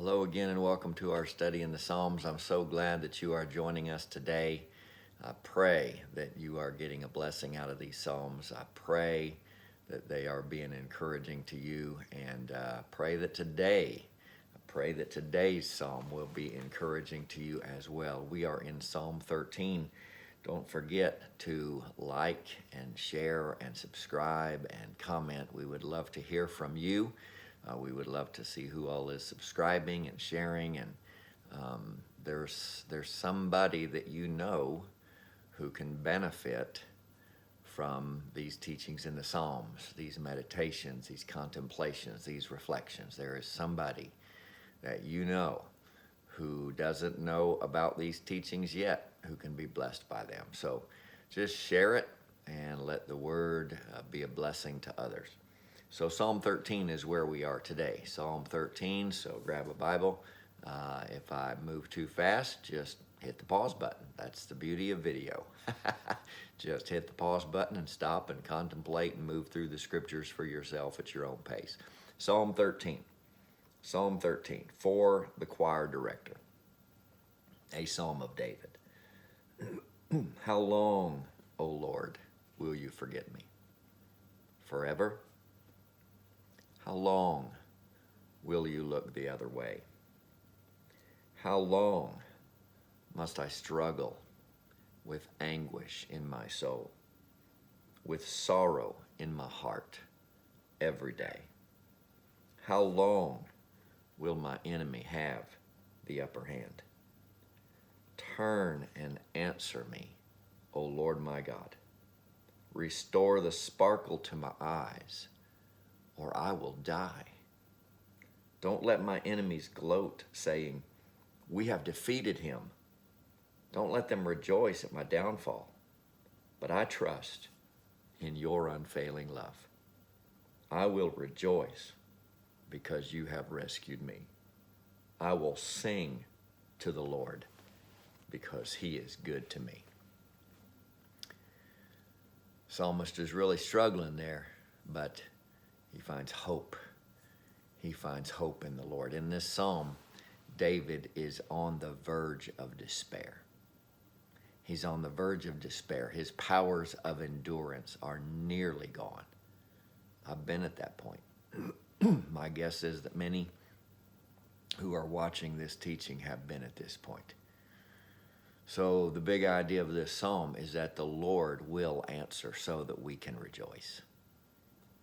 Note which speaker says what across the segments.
Speaker 1: Hello again and welcome to our study in the Psalms. I'm so glad that you are joining us today. I pray that you are getting a blessing out of these Psalms. I pray that they are being encouraging to you, and pray that today's Psalm will be encouraging to you as well. We are in Psalm 13. Don't forget to like and share and subscribe and comment. We would love to hear from you. We would love to see who all is subscribing and sharing, and there's somebody that you know who can benefit from these teachings in the Psalms, these meditations, these contemplations, these reflections. There is somebody that you know who doesn't know about these teachings yet, who can be blessed by them. So just share it and let the word be a blessing to others. So Psalm 13 is where we are today. Psalm 13, so grab a Bible. If I move too fast, just hit the pause button. That's the beauty of video. Just hit the pause button and stop and contemplate and move through the scriptures for yourself at your own pace. Psalm 13. Psalm 13, for the choir director. A psalm of David. How long, O Lord, will you forget me? Forever? How long will you look the other way? How long must I struggle with anguish in my soul, with sorrow in my heart every day? How long will my enemy have the upper hand? Turn and answer me, O Lord my God. Restore the sparkle to my eyes, or I will die. Don't let my enemies gloat, saying, we have defeated him. Don't let them rejoice at my downfall, but I trust in your unfailing love. I will rejoice because you have rescued me. I will sing to the Lord because he is good to me. Psalmist is really struggling there, but he finds hope. He finds hope in the Lord. In this psalm, David is on the verge of despair. He's on the verge of despair. His powers of endurance are nearly gone. I've been at that point. My guess is that many who are watching this teaching have been at this point. So the big idea of this psalm is that the Lord will answer so that we can rejoice.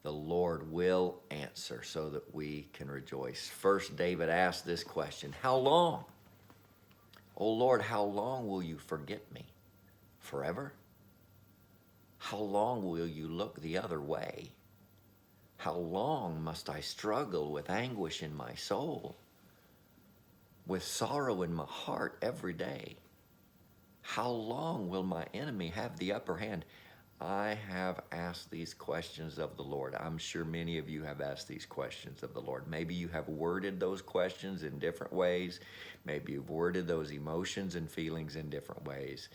Speaker 1: The Lord will answer so that we can rejoice. First, David asked this question, how long? O Lord, how long will you forget me? Forever? How long will you look the other way? How long must I struggle with anguish in my soul, with sorrow in my heart every day? How long will my enemy have the upper hand? I have asked these questions of the Lord. I'm sure many of you have asked these questions of the Lord. Maybe you have worded those questions in different ways. Maybe you've worded those emotions and feelings in different ways.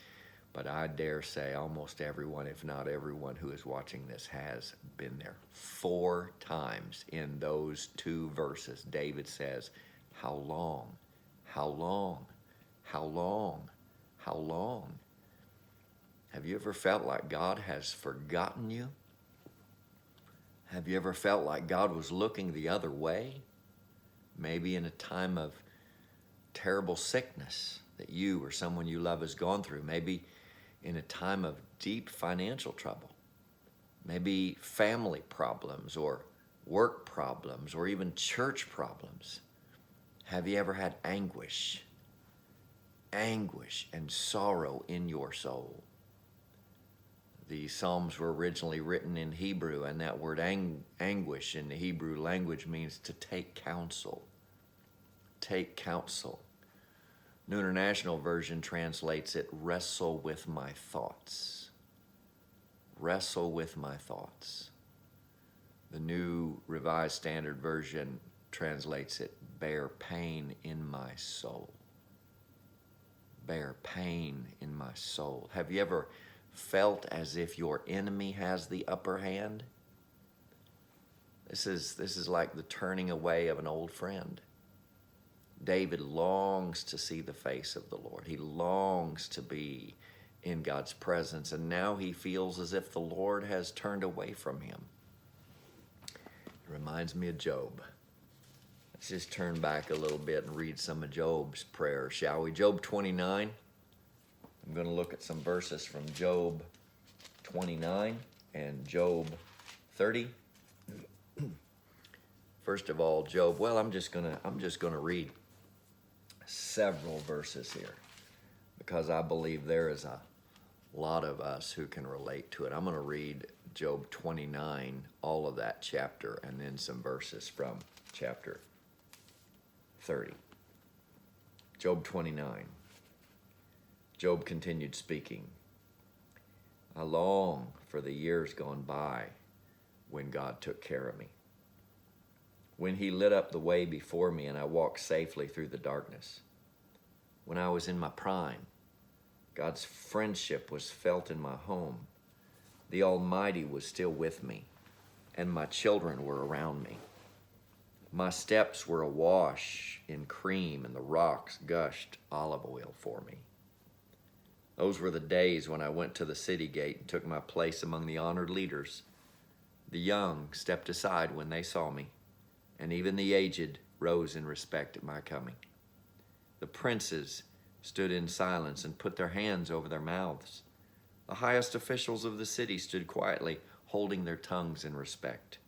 Speaker 1: But I dare say almost everyone, if not everyone who is watching this, has been there. 4 times in those 2 verses, David says, how long? How long? How long? How long? Have you ever felt like God has forgotten you? Have you ever felt like God was looking the other way? Maybe in a time of terrible sickness that you or someone you love has gone through. Maybe in a time of deep financial trouble. Maybe family problems or work problems or even church problems. Have you ever had anguish? Anguish and sorrow in your soul. The Psalms were originally written in Hebrew, and that word anguish in the Hebrew language means to take counsel. Take counsel. New International Version translates it, wrestle with my thoughts. Wrestle with my thoughts. The New Revised Standard Version translates it, bear pain in my soul. Bear pain in my soul. Have you ever felt as if your enemy has the upper hand? This is like the turning away of an old friend. David longs to see the face of the Lord. He longs to be in God's presence, and now he feels as if the Lord has turned away from him. It reminds me of Job. Let's just turn back a little bit and read some of Job's prayers, shall we? Job 29. I'm going to look at some verses from Job 29 and Job 30. First of all, Job, well, I'm just gonna read several verses here because I believe there is a lot of us who can relate to it. I'm going to read Job 29, all of that chapter, and then some verses from chapter 30. Job 29. Job continued speaking. I long for the years gone by when God took care of me, when he lit up the way before me and I walked safely through the darkness. When I was in my prime, God's friendship was felt in my home. The Almighty was still with me, and my children were around me. My steps were awash in cream, and the rocks gushed olive oil for me. Those were the days when I went to the city gate and took my place among the honored leaders. The young stepped aside when they saw me, and even the aged rose in respect at my coming. The princes stood in silence and put their hands over their mouths. The highest officials of the city stood quietly, holding their tongues in respect.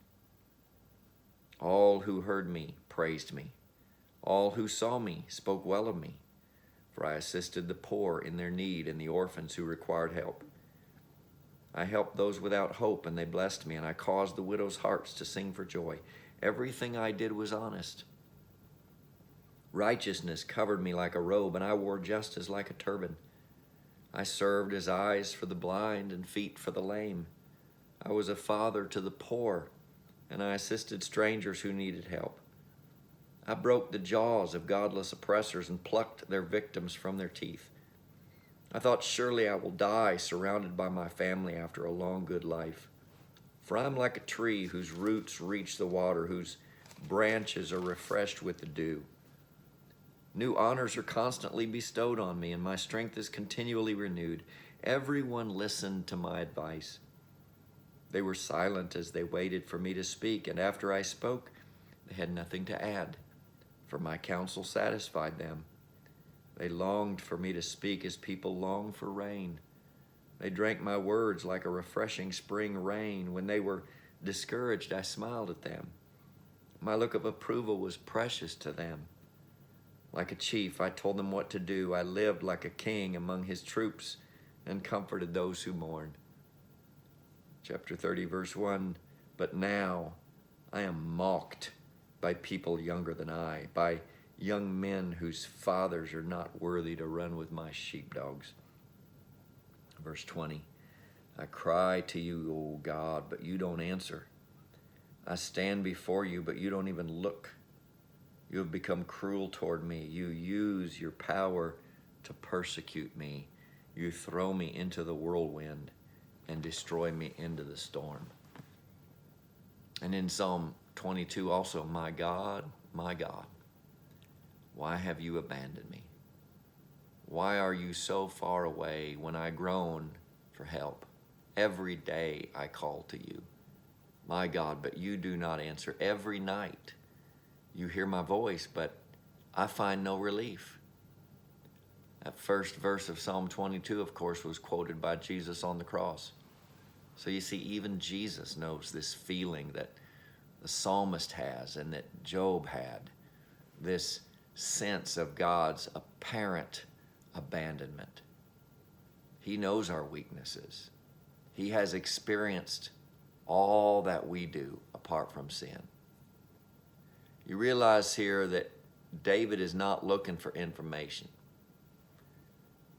Speaker 1: All who heard me praised me. All who saw me spoke well of me, for I assisted the poor in their need and the orphans who required help. I helped those without hope, and they blessed me, and I caused the widows' hearts to sing for joy. Everything I did was honest. Righteousness covered me like a robe, and I wore justice like a turban. I served as eyes for the blind and feet for the lame. I was a father to the poor, and I assisted strangers who needed help. I broke the jaws of godless oppressors and plucked their victims from their teeth. I thought, surely I will die surrounded by my family after a long, good life. For I'm like a tree whose roots reach the water, whose branches are refreshed with the dew. New honors are constantly bestowed on me, and my strength is continually renewed. Everyone listened to my advice. They were silent as they waited for me to speak, and after I spoke, they had nothing to add, for my counsel satisfied them. They longed for me to speak as people long for rain. They drank my words like a refreshing spring rain. When they were discouraged, I smiled at them. My look of approval was precious to them. Like a chief, I told them what to do. I lived like a king among his troops and comforted those who mourned. Chapter 30, verse 1, but now I am mocked by people younger than I, by young men whose fathers are not worthy to run with my sheepdogs. Verse 20, I cry to you, O God, but you don't answer. I stand before you, but you don't even look. You have become cruel toward me. You use your power to persecute me. You throw me into the whirlwind and destroy me into the storm. And in Psalm 22 also, my God, why have you abandoned me? Why are you so far away when I groan for help? Every day I call to you, my God, but you do not answer. Every night you hear my voice, but I find no relief. That first verse of Psalm 22, of course, was quoted by Jesus on the cross. So you see, even Jesus knows this feeling that the psalmist has and that Job had, this sense of God's apparent abandonment. He knows our weaknesses. He has experienced all that we do apart from sin. You realize here that David is not looking for information.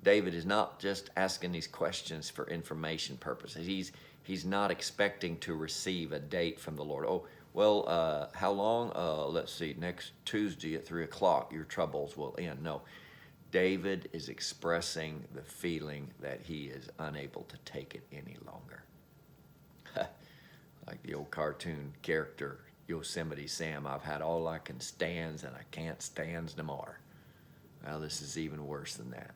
Speaker 1: David is not just asking these questions for information purposes. He's not expecting to receive a date from the Lord. Oh, well, how long? Let's see, next Tuesday at 3 o'clock, your troubles will end. No, David is expressing the feeling that he is unable to take it any longer. Like the old cartoon character, Yosemite Sam, I've had all I can stands and I can't stands no more. Well, this is even worse than that.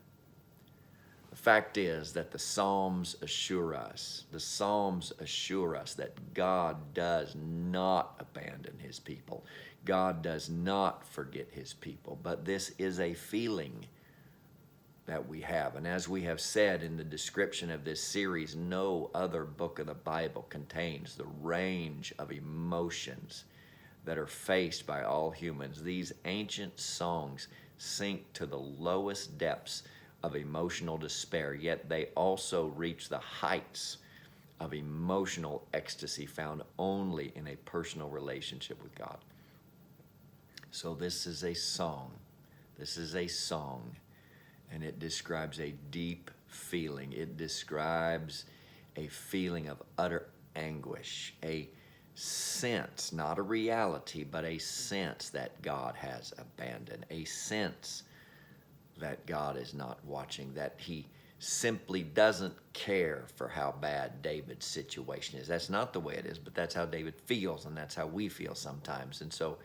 Speaker 1: The fact is that the Psalms assure us that God does not abandon his people. God does not forget his people, but this is a feeling that we have. And as we have said in the description of this series, no other book of the Bible contains the range of emotions that are faced by all humans. These ancient songs sink to the lowest depths of emotional despair, yet they also reach the heights of emotional ecstasy found only in a personal relationship with God. So this is a song. This is a song, and it describes a deep feeling. It describes a feeling of utter anguish, a sense, not a reality, but a sense that God has abandoned, a sense that God is not watching, that he simply doesn't care for how bad David's situation is. That's not the way it is, but that's how David feels, and that's how we feel sometimes. And so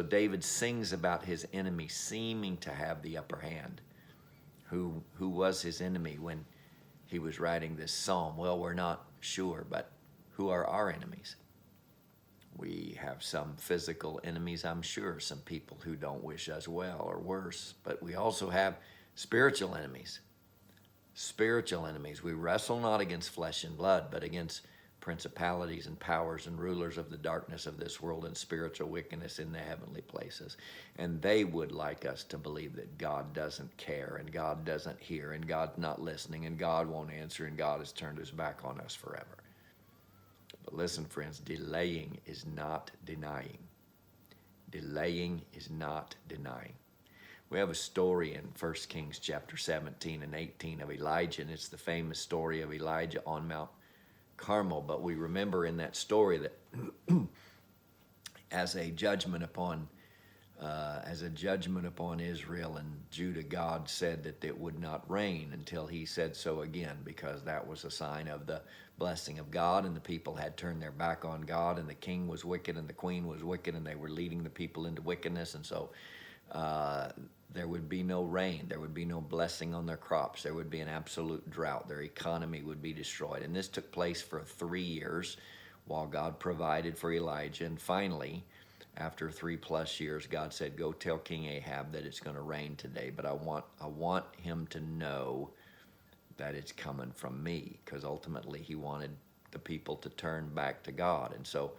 Speaker 1: David sings about his enemy seeming to have the upper hand. Who was his enemy when he was writing this psalm? Well, we're not sure, but who are our enemies? We have some physical enemies, I'm sure, some people who don't wish us well or worse, but we also have spiritual enemies. Spiritual enemies. We wrestle not against flesh and blood, but against principalities and powers and rulers of the darkness of this world and spiritual wickedness in the heavenly places. And they would like us to believe that God doesn't care and God doesn't hear and God's not listening and God won't answer and God has turned his back on us forever. But listen, friends, delaying is not denying. Delaying is not denying. We have a story in 1 Kings chapter 17 and 18 of Elijah, and it's the famous story of Elijah on Mount Carmel. But we remember in that story that as a judgment upon Israel and Judah, God said that it would not rain until he said so again, because that was a sign of the blessing of God, and the people had turned their back on God, and the king was wicked and the queen was wicked, and they were leading the people into wickedness. And so there would be no rain, there would be no blessing on their crops, there would be an absolute drought, their economy would be destroyed. And this took place for 3 years while God provided for Elijah. And finally, after 3+ years, God said, go tell King Ahab that it's going to rain today, but I want him to know that it's coming from me, because ultimately he wanted the people to turn back to God. And so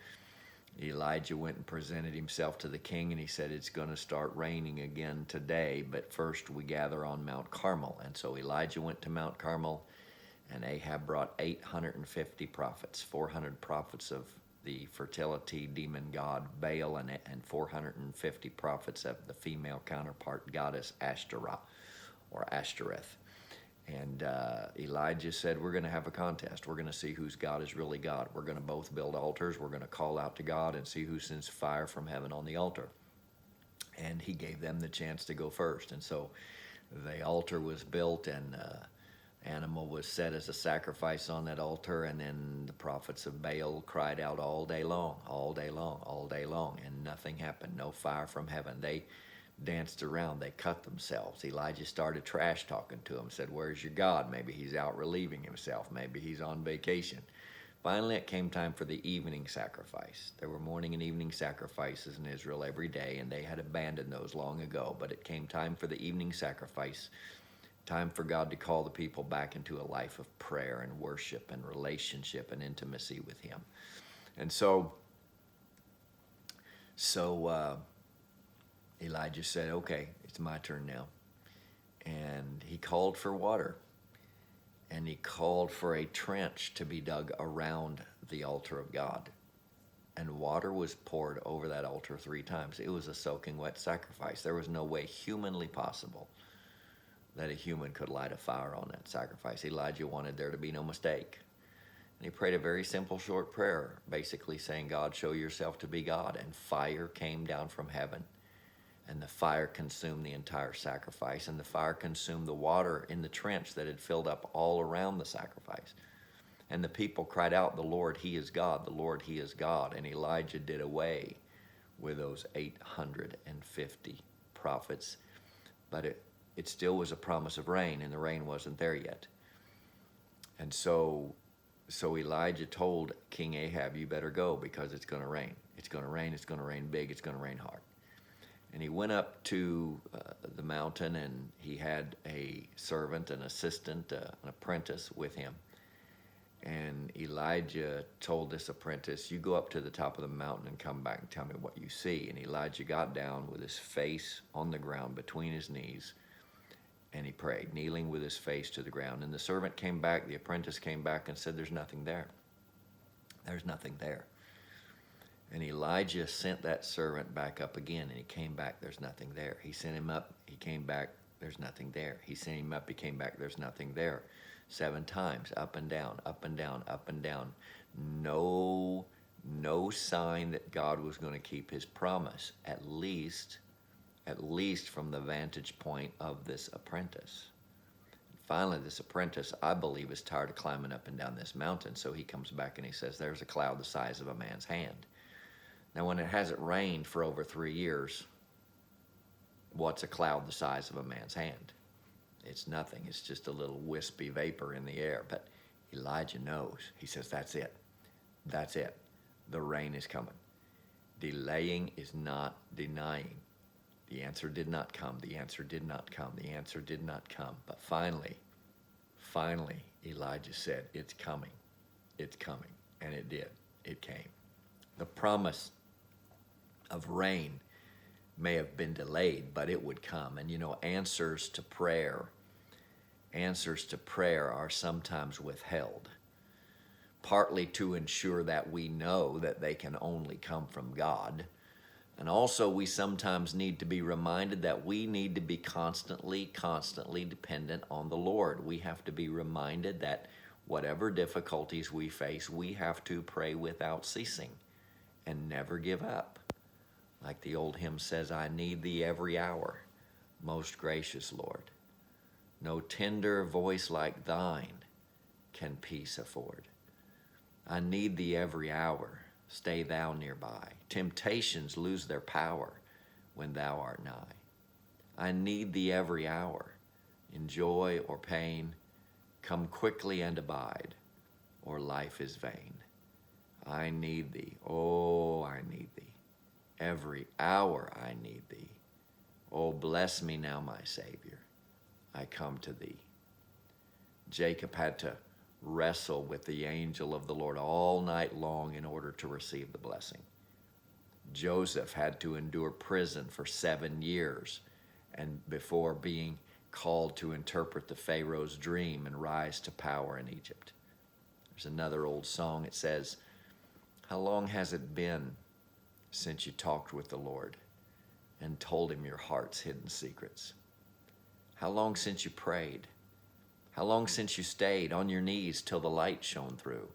Speaker 1: Elijah went and presented himself to the king, and he said, it's going to start raining again today, but first we gather on Mount Carmel. And so Elijah went to Mount Carmel, and Ahab brought 850 prophets, 400 prophets of the fertility demon god Baal, and 450 prophets of the female counterpart goddess Ashtoreth or Ashtoreth. And Elijah said, we're going to have a contest. We're going to see whose God is really God. We're going to both build altars. We're going to call out to God and see who sends fire from heaven on the altar. And he gave them the chance to go first. And so the altar was built, and animal was set as a sacrifice on that altar. And then the prophets of Baal cried out all day long, all day long, all day long. And nothing happened. No fire from heaven. They danced around, they cut themselves. Elijah started trash talking to them, said, where's your God? Maybe he's out relieving himself, maybe he's on vacation. Finally, it came time for the evening sacrifice. There were morning and evening sacrifices in Israel every day, and they had abandoned those long ago. But it came time for the evening sacrifice, time for God to call the people back into a life of prayer and worship and relationship and intimacy with him. And so Elijah said, okay, it's my turn now. And he called for water. And he called for a trench to be dug around the altar of God. And water was poured over that altar 3 times. It was a soaking wet sacrifice. There was no way humanly possible that a human could light a fire on that sacrifice. Elijah wanted there to be no mistake. And he prayed a very simple, short prayer, basically saying, God, show yourself to be God. And fire came down from heaven. And the fire consumed the entire sacrifice, and the fire consumed the water in the trench that had filled up all around the sacrifice. And the people cried out, "The Lord, He is God, the Lord, He is God." And Elijah did away with those 850 prophets. But it still was a promise of rain, and the rain wasn't there yet. And so Elijah told King Ahab, "You better go, because it's going to rain. It's going to rain. It's going to rain big. It's going to rain hard." And he went up to the mountain, and he had a servant, an assistant, an apprentice with him. And Elijah told this apprentice, "You go up to the top of the mountain and come back and tell me what you see." And Elijah got down with his face on the ground between his knees, and he prayed, kneeling with his face to the ground. And the servant came back, the apprentice came back and said, "There's nothing there. There's nothing there." And Elijah sent that servant back up again, and he came back, "There's nothing there." He sent him up, he came back, "There's nothing there." He sent him up, he came back, "There's nothing there." 7 times, up and down, up and down, up and down. No sign that God was going to keep his promise, at least from the vantage point of this apprentice. Finally, this apprentice, I believe, is tired of climbing up and down this mountain, so he comes back and he says, "There's a cloud the size of a man's hand." Now, when it hasn't rained for over 3 years, what's a cloud the size of a man's hand? It's nothing. It's just a little wispy vapor in the air. But Elijah knows. He says, "That's it. That's it. The rain is coming." Delaying is not denying. The answer did not come. The answer did not come. The answer did not come. But finally, Elijah said, "It's coming. It's coming." And it did. It came. The promise of rain may have been delayed, but it would come. And answers to prayer are sometimes withheld, partly to ensure that we know that they can only come from God. And also, we sometimes need to be reminded that we need to be constantly dependent on the Lord. We have to be reminded that whatever difficulties we face, we have to pray without ceasing and never give up. Like the old hymn says, "I need thee every hour, most gracious Lord. No tender voice like thine can peace afford. I need thee every hour, stay thou nearby. Temptations lose their power when thou art nigh. I need thee every hour, in joy or pain. Come quickly and abide, or life is vain. I need thee, oh, I need thee. Every hour I need thee. Oh, bless me now, my Savior. I come to thee." Jacob had to wrestle with the angel of the Lord all night long in order to receive the blessing. Joseph had to endure prison for 7 years and before being called to interpret the Pharaoh's dream and rise to power in Egypt. There's another old song. It says, "How long has it been since you talked with the Lord and told him your heart's hidden secrets? How long since you prayed? How long since you stayed on your knees till the light shone through?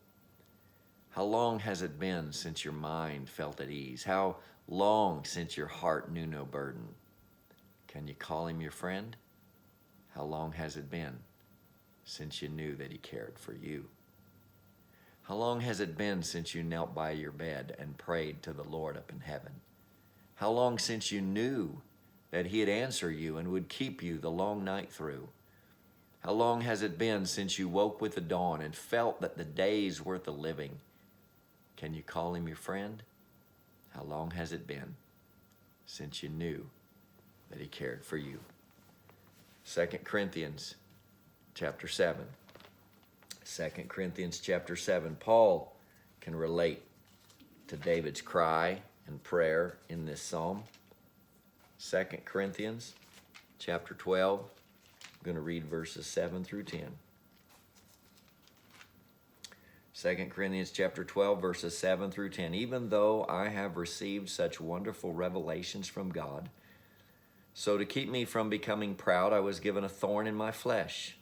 Speaker 1: How long has it been since your mind felt at ease? How long since your heart knew no burden? Can you call him your friend? How long has it been since you knew that he cared for you? How long has it been since you knelt by your bed and prayed to the Lord up in heaven? How long since you knew that he'd answer you and would keep you the long night through? How long has it been since you woke with the dawn and felt that the day's worth the living? Can you call him your friend? How long has it been since you knew that he cared for you?" 2 Corinthians chapter 7. 2 Corinthians chapter 7. Paul can relate to David's cry and prayer in this psalm. 2 Corinthians chapter 12. I'm going to read verses 7 through 10. 2 Corinthians chapter 12, verses 7 through 10. "Even though I have received such wonderful revelations from God, so to keep me from becoming proud, I was given a thorn in my flesh,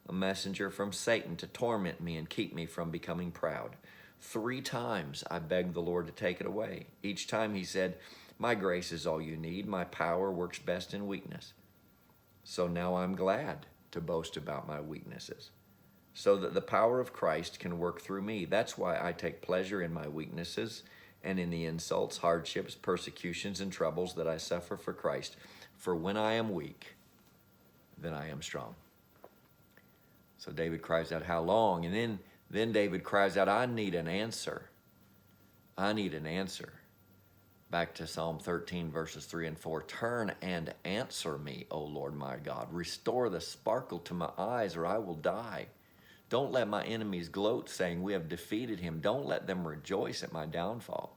Speaker 1: a messenger from Satan to torment me and keep me from becoming proud. 3 times I begged the Lord to take it away. Each time he said, 'My grace is all you need. My power works best in weakness.' So now I'm glad to boast about my weaknesses, so that the power of Christ can work through me. That's why I take pleasure in my weaknesses and in the insults, hardships, persecutions, and troubles that I suffer for Christ. For when I am weak, then I am strong. So David cries out, how long? And then David cries out, I need an answer. I need an answer. Back to Psalm 13, verses 3 and 4. Turn and answer me, O Lord my God. Restore the sparkle to my eyes, or I will die. Don't let my enemies gloat, saying, we have defeated him. Don't let them rejoice at my downfall.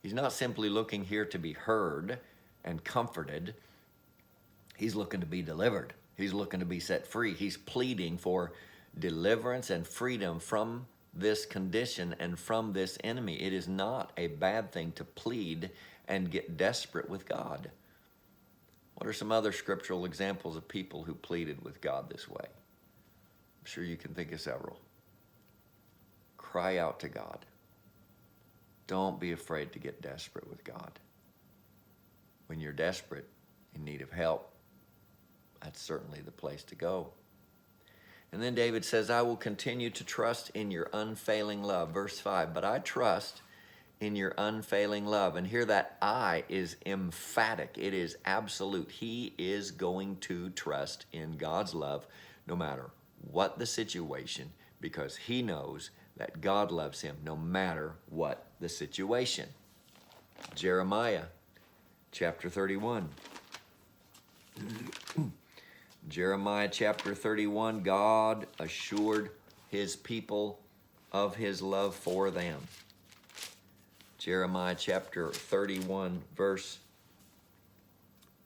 Speaker 1: He's not simply looking here to be heard and comforted. He's looking to be delivered. He's looking to be set free. He's pleading for deliverance and freedom from this condition and from this enemy. It is not a bad thing to plead and get desperate with God. What are some other scriptural examples of people who pleaded with God this way? I'm sure you can think of several. Cry out to God. Don't be afraid to get desperate with God. When you're desperate, in need of help, that's certainly the place to go. And then David says, I will continue to trust in your unfailing love. Verse 5, but I trust in your unfailing love. And here that I is emphatic. It is absolute. He is going to trust in God's love no matter what the situation, because he knows that God loves him no matter what the situation. Jeremiah chapter 31. Jeremiah chapter 31, God assured his people of his love for them. Jeremiah chapter 31, verse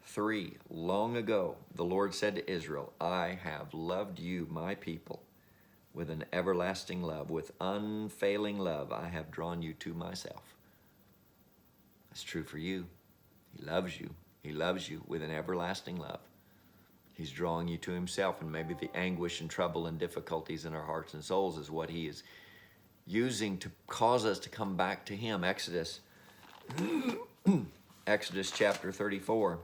Speaker 1: 3. Long ago, the Lord said to Israel, I have loved you, my people, with an everlasting love. With unfailing love, I have drawn you to myself. That's true for you. He loves you. He loves you with an everlasting love. He's drawing you to himself, and maybe the anguish and trouble and difficulties in our hearts and souls is what he is using to cause us to come back to him. Exodus chapter 34.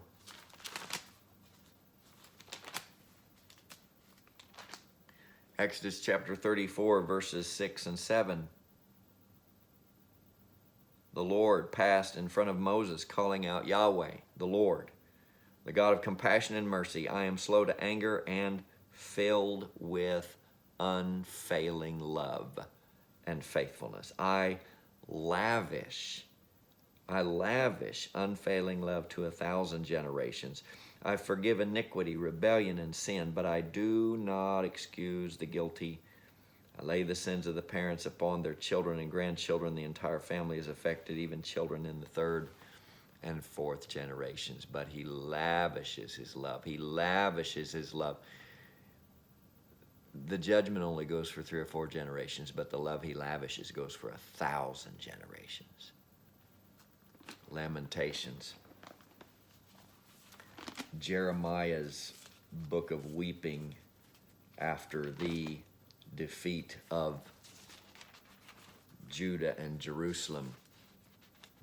Speaker 1: Exodus chapter 34, verses 6 and 7. The Lord passed in front of Moses, calling out, Yahweh, the Lord, the God of compassion and mercy, I am slow to anger and filled with unfailing love and faithfulness. I lavish unfailing love to 1,000 generations. I forgive iniquity, rebellion, and sin, but I do not excuse the guilty. I lay the sins of the parents upon their children and grandchildren. The entire family is affected, even children in the third and fourth generations. But he lavishes his love. He lavishes his love. The judgment only goes for 3 or 4 generations, but the love he lavishes goes for 1,000 generations. Lamentations. Jeremiah's book of weeping after the defeat of Judah and Jerusalem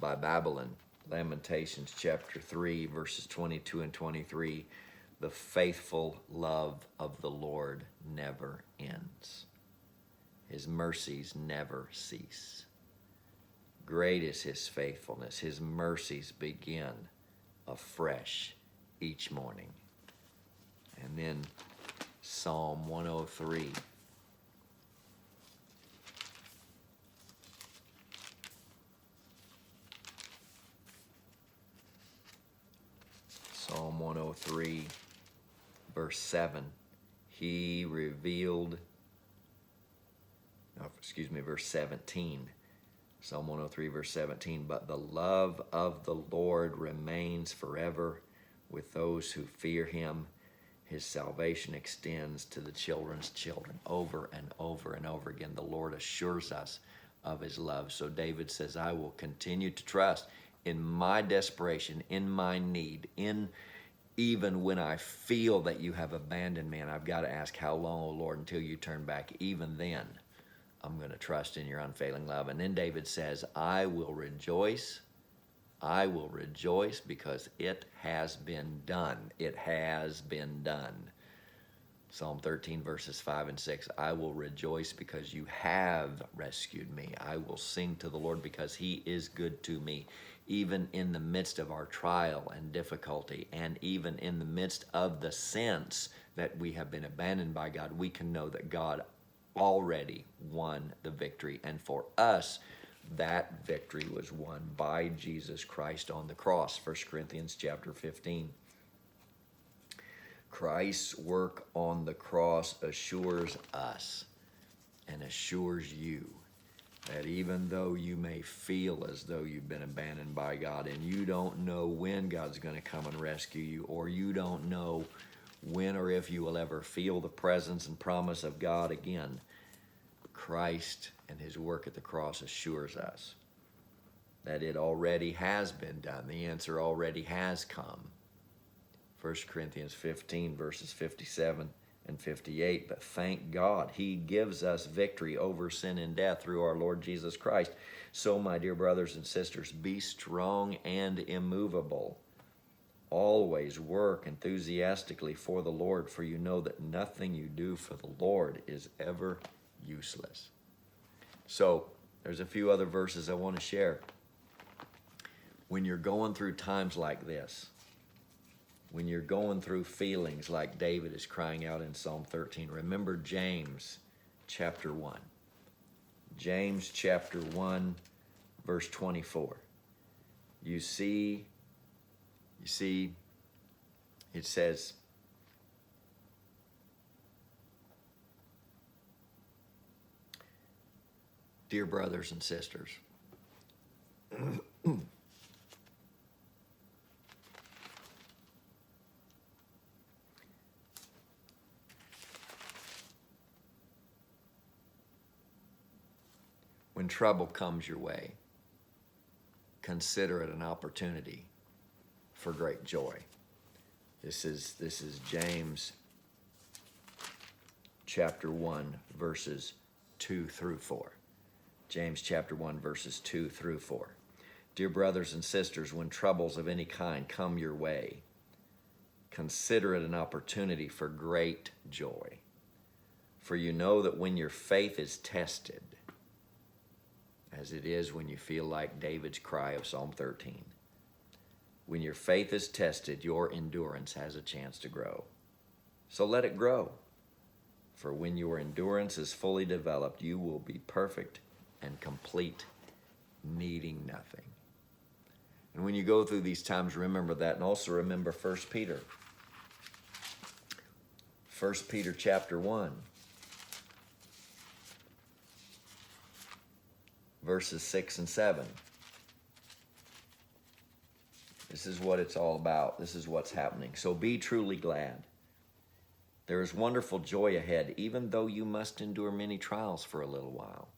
Speaker 1: by Babylon. Lamentations chapter 3, verses 22 and 23. The faithful love of the Lord never ends. His mercies never cease. Great is his faithfulness. His mercies begin afresh each morning. And then Psalm 103. Psalm 103, verse 7. He revealed, verse 17. Psalm 103, verse 17. But the love of the Lord remains forever with those who fear him. His salvation extends to the children's children. Over and over and over again, the Lord assures us of his love. So David says, I will continue to trust in my desperation, in my need, even when I feel that you have abandoned me, and I've got to ask, how long, O Lord, until you turn back? Even then, I'm going to trust in your unfailing love. And then David says, I will rejoice because it has been done. It has been done. Psalm 13, verses 5 and 6. I will rejoice because you have rescued me. I will sing to the Lord because he is good to me. Even in the midst of our trial and difficulty, and even in the midst of the sense that we have been abandoned by God, we can know that God already won the victory. And for us, that victory was won by Jesus Christ on the cross. 1 Corinthians chapter 15. Christ's work on the cross assures us and assures you that even though you may feel as though you've been abandoned by God and you don't know when God's going to come and rescue you, or you don't know when or if you will ever feel the presence and promise of God again, Christ and his work at the cross assures us that it already has been done. The answer already has come. 1 Corinthians 15, verses 57 and 58. But thank God, he gives us victory over sin and death through our Lord Jesus Christ. So, my dear brothers and sisters, be strong and immovable. Always work enthusiastically for the Lord, for you know that nothing you do for the Lord is ever useless. So, there's a few other verses I want to share. When you're going through times like this, when you're going through feelings like David is crying out in Psalm 13, remember James chapter 1. James chapter 1, verse 24. You see, it says, dear brothers and sisters, when trouble comes your way, consider it an opportunity for great joy. This is James chapter 1, verses 2 through 4. James chapter 1, verses 2 through 4. Dear brothers and sisters, when troubles of any kind come your way, consider it an opportunity for great joy. For you know that when your faith is tested, as it is when you feel like David's cry of Psalm 13, when your faith is tested, your endurance has a chance to grow. So let it grow. For when your endurance is fully developed, you will be perfect and complete, needing nothing. And when you go through these times, remember that. And also remember 1 Peter. 1 Peter chapter 1. Verses 6 and 7. This is what it's all about. This is what's happening. So be truly glad. There is wonderful joy ahead, even though you must endure many trials for a little while.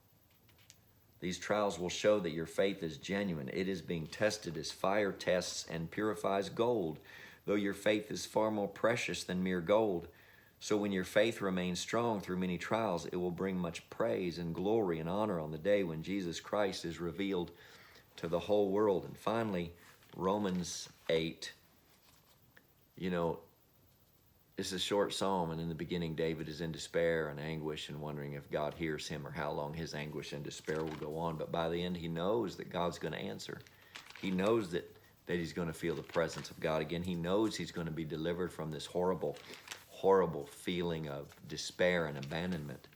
Speaker 1: These trials will show that your faith is genuine. It is being tested as fire tests and purifies gold, though your faith is far more precious than mere gold. So when your faith remains strong through many trials, it will bring much praise and glory and honor on the day when Jesus Christ is revealed to the whole world. And finally, Romans 8. You know, it's a short psalm, and in the beginning, David is in despair and anguish and wondering if God hears him or how long his anguish and despair will go on. But by the end, he knows that God's going to answer. He knows that he's going to feel the presence of God again. He knows he's going to be delivered from this horrible feeling of despair and abandonment.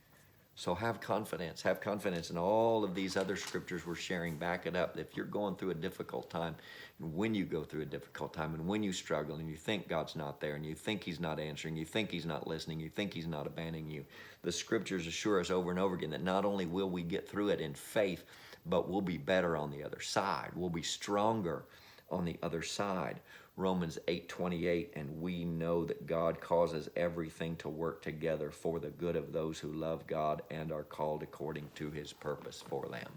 Speaker 1: So have confidence. Have confidence in all of these other scriptures we're sharing. Back it up. If you're going through a difficult time, and when you go through a difficult time, and when you struggle, and you think God's not there, and you think he's not answering, you think he's not listening, you think he's not abandoning you, the scriptures assure us over and over again that not only will we get through it in faith, but we'll be better on the other side. We'll be stronger on the other side. Romans 8:28, and we know that God causes everything to work together for the good of those who love God and are called according to his purpose for them.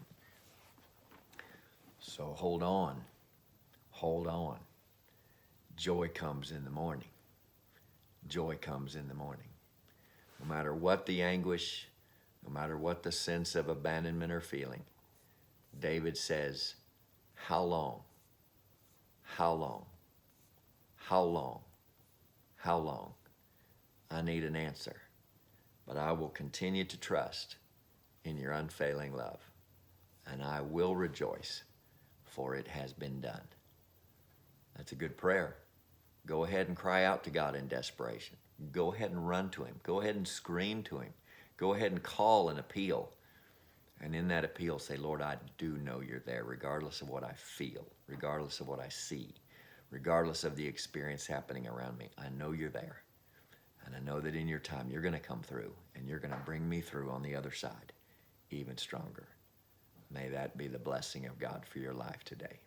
Speaker 1: So hold on. Hold on. Joy comes in the morning. Joy comes in the morning. No matter what the anguish, no matter what the sense of abandonment or feeling, David says, how long? How long? How long? How long? I need an answer. But I will continue to trust in your unfailing love. And I will rejoice, for it has been done. That's a good prayer. Go ahead and cry out to God in desperation. Go ahead and run to him. Go ahead and scream to him. Go ahead and call and appeal. And in that appeal, say, Lord, I do know you're there, regardless of what I feel, regardless of what I see, regardless of the experience happening around me. I know you're there. And I know that in your time, you're going to come through, and you're going to bring me through on the other side, even stronger. May that be the blessing of God for your life today.